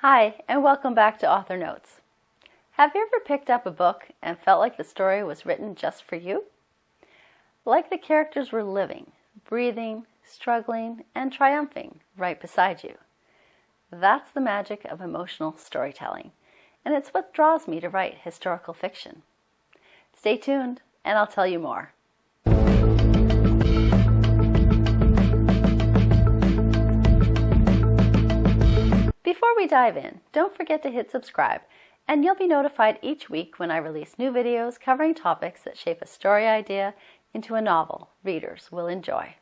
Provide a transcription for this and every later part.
Hi, and welcome back to Author Notes. Have you ever picked up a book and felt like the story was written just for you? Like the characters were living, breathing, struggling, and triumphing right beside you. That's the magic of emotional storytelling, and it's what draws me to write historical fiction. Stay tuned, and I'll tell you more. Before we dive in, don't forget to hit subscribe, and you'll be notified each week when I release new videos covering topics that shape a story idea into a novel readers will enjoy.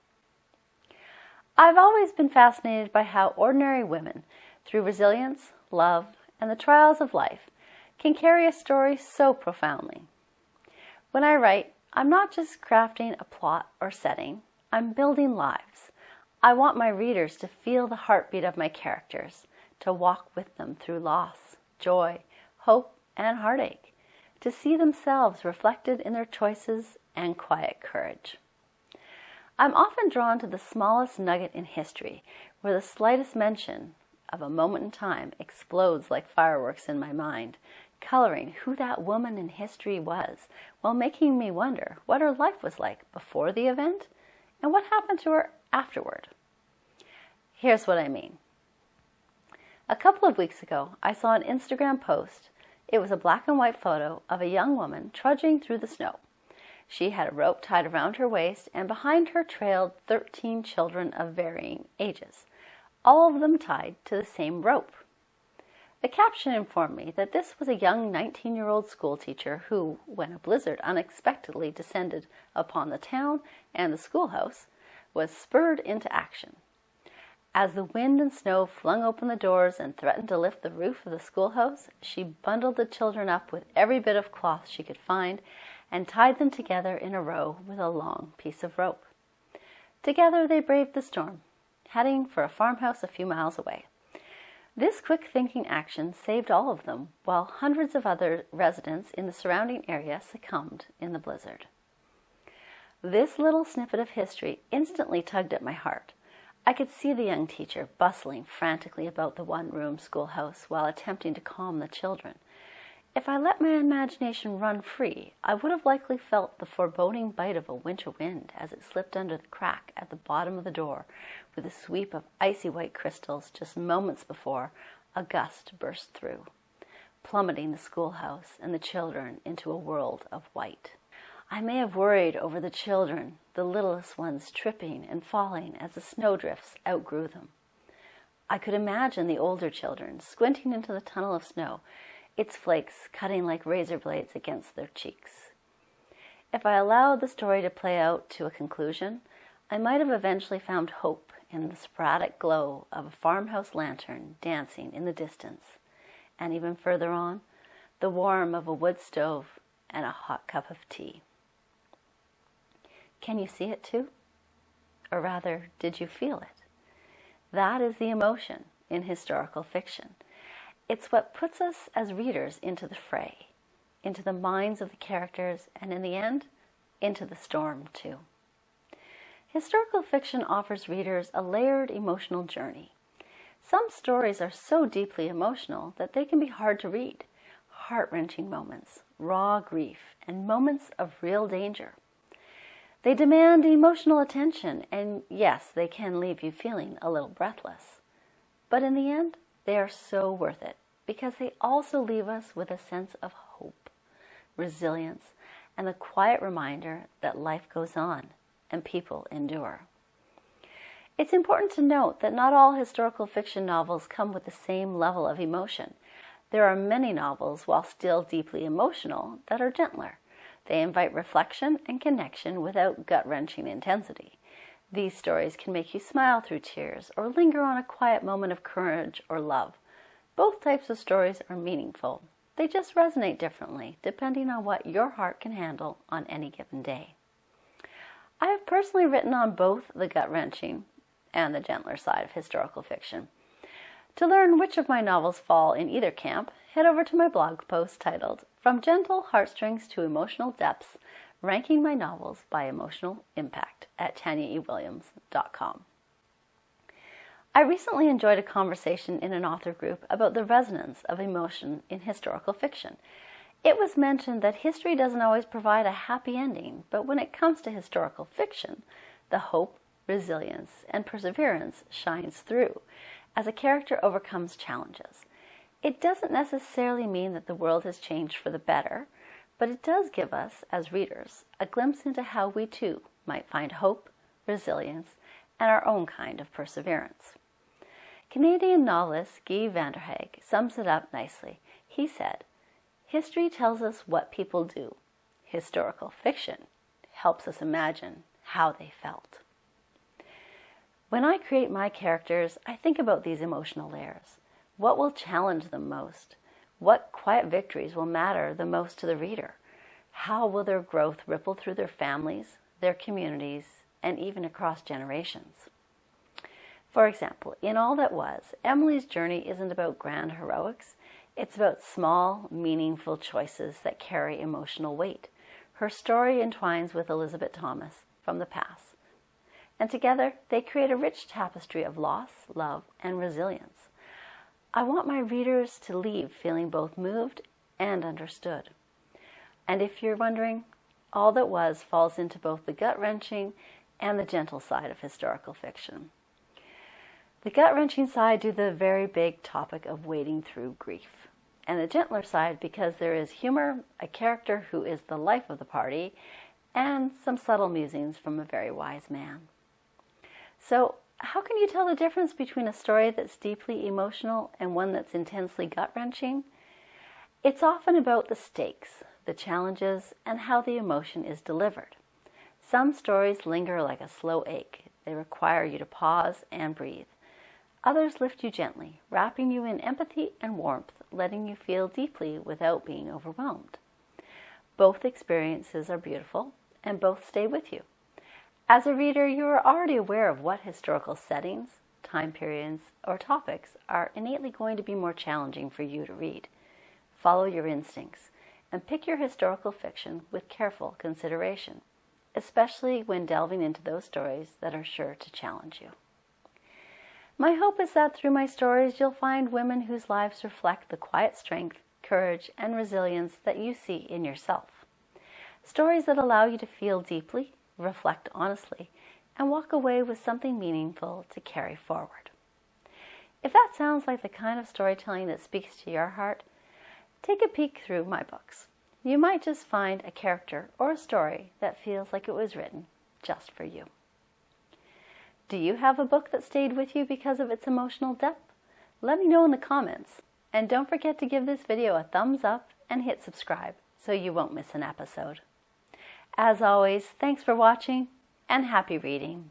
I've always been fascinated by how ordinary women, through resilience, love, and the trials of life, can carry a story so profoundly. When I write, I'm not just crafting a plot or setting, I'm building lives. I want my readers to feel the heartbeat of my characters, to walk with them through loss, joy, hope, and heartache, to see themselves reflected in their choices and quiet courage. I'm often drawn to the smallest nugget in history, where the slightest mention of a moment in time explodes like fireworks in my mind, coloring who that woman in history was, while making me wonder what her life was like before the event and what happened to her afterward. Here's what I mean. A couple of weeks ago, I saw an Instagram post. It was a black and white photo of a young woman trudging through the snow. She had a rope tied around her waist, and behind her trailed 13 children of varying ages, all of them tied to the same rope. The caption informed me that this was a young 19-year-old schoolteacher who, when a blizzard unexpectedly descended upon the town and the schoolhouse, was spurred into action. As the wind and snow flung open the doors and threatened to lift the roof of the schoolhouse, she bundled the children up with every bit of cloth she could find and tied them together in a row with a long piece of rope. Together they braved the storm, heading for a farmhouse a few miles away. This quick-thinking action saved all of them, while hundreds of other residents in the surrounding area succumbed in the blizzard. This little snippet of history instantly tugged at my heart. I could see the young teacher bustling frantically about the one-room schoolhouse while attempting to calm the children. If I let my imagination run free, I would have likely felt the foreboding bite of a winter wind as it slipped under the crack at the bottom of the door with a sweep of icy white crystals just moments before a gust burst through, plummeting the schoolhouse and the children into a world of white. I may have worried over the children, the littlest ones tripping and falling as the snowdrifts outgrew them. I could imagine the older children squinting into the tunnel of snow, its flakes cutting like razor blades against their cheeks. If I allowed the story to play out to a conclusion, I might have eventually found hope in the sporadic glow of a farmhouse lantern dancing in the distance, and even further on, the warmth of a wood stove and a hot cup of tea. Can you see it too? Or rather, did you feel it? That is the emotion in historical fiction. It's what puts us as readers into the fray, into the minds of the characters, and in the end, into the storm too. Historical fiction offers readers a layered emotional journey. Some stories are so deeply emotional that they can be hard to read. Heart-wrenching moments, raw grief, and moments of real danger. They demand emotional attention, and yes, they can leave you feeling a little breathless. But in the end, they are so worth it, because they also leave us with a sense of hope, resilience, and the quiet reminder that life goes on and people endure. It's important to note that not all historical fiction novels come with the same level of emotion. There are many novels, while still deeply emotional, that are gentler. They invite reflection and connection without gut-wrenching intensity. These stories can make you smile through tears or linger on a quiet moment of courage or love. Both types of stories are meaningful. They just resonate differently depending on what your heart can handle on any given day. I have personally written on both the gut-wrenching and the gentler side of historical fiction. To learn which of my novels fall in either camp, head over to my blog post titled From Gentle Heartstrings to Emotional Depths, Ranking My Novels by Emotional Impact at TanyaEWilliams.com. I recently enjoyed a conversation in an author group about the resonance of emotion in historical fiction. It was mentioned that history doesn't always provide a happy ending, but when it comes to historical fiction, the hope, resilience, and perseverance shines through as a character overcomes challenges. It doesn't necessarily mean that the world has changed for the better, but it does give us, as readers, a glimpse into how we too might find hope, resilience, and our own kind of perseverance. Canadian novelist Guy van der Haag sums it up nicely. He said, "History tells us what people do. Historical fiction helps us imagine how they felt." When I create my characters, I think about these emotional layers. What will challenge them most? What quiet victories will matter the most to the reader? How will their growth ripple through their families, their communities, and even across generations? For example, in All That Was, Emily's journey isn't about grand heroics. It's about small, meaningful choices that carry emotional weight. Her story entwines with Elizabeth Thomas from the past, and together they create a rich tapestry of loss, love, and resilience. I want my readers to leave feeling both moved and understood. And if you're wondering, All That Was falls into both the gut-wrenching and the gentle side of historical fiction. The gut-wrenching side due to the very big topic of wading through grief, and the gentler side because there is humor, a character who is the life of the party, and some subtle musings from a very wise man. So, how can you tell the difference between a story that's deeply emotional and one that's intensely gut-wrenching? It's often about the stakes, the challenges, and how the emotion is delivered. Some stories linger like a slow ache. They require you to pause and breathe. Others lift you gently, wrapping you in empathy and warmth, letting you feel deeply without being overwhelmed. Both experiences are beautiful, and both stay with you. As a reader, you are already aware of what historical settings, time periods, or topics are innately going to be more challenging for you to read. Follow your instincts, and pick your historical fiction with careful consideration, especially when delving into those stories that are sure to challenge you. My hope is that through my stories, you'll find women whose lives reflect the quiet strength, courage, and resilience that you see in yourself. Stories that allow you to feel deeply, reflect honestly, and walk away with something meaningful to carry forward. If that sounds like the kind of storytelling that speaks to your heart, take a peek through my books. You might just find a character or a story that feels like it was written just for you. Do you have a book that stayed with you because of its emotional depth? Let me know in the comments. And don't forget to give this video a thumbs up and hit subscribe so you won't miss an episode. As always, thanks for watching and happy reading.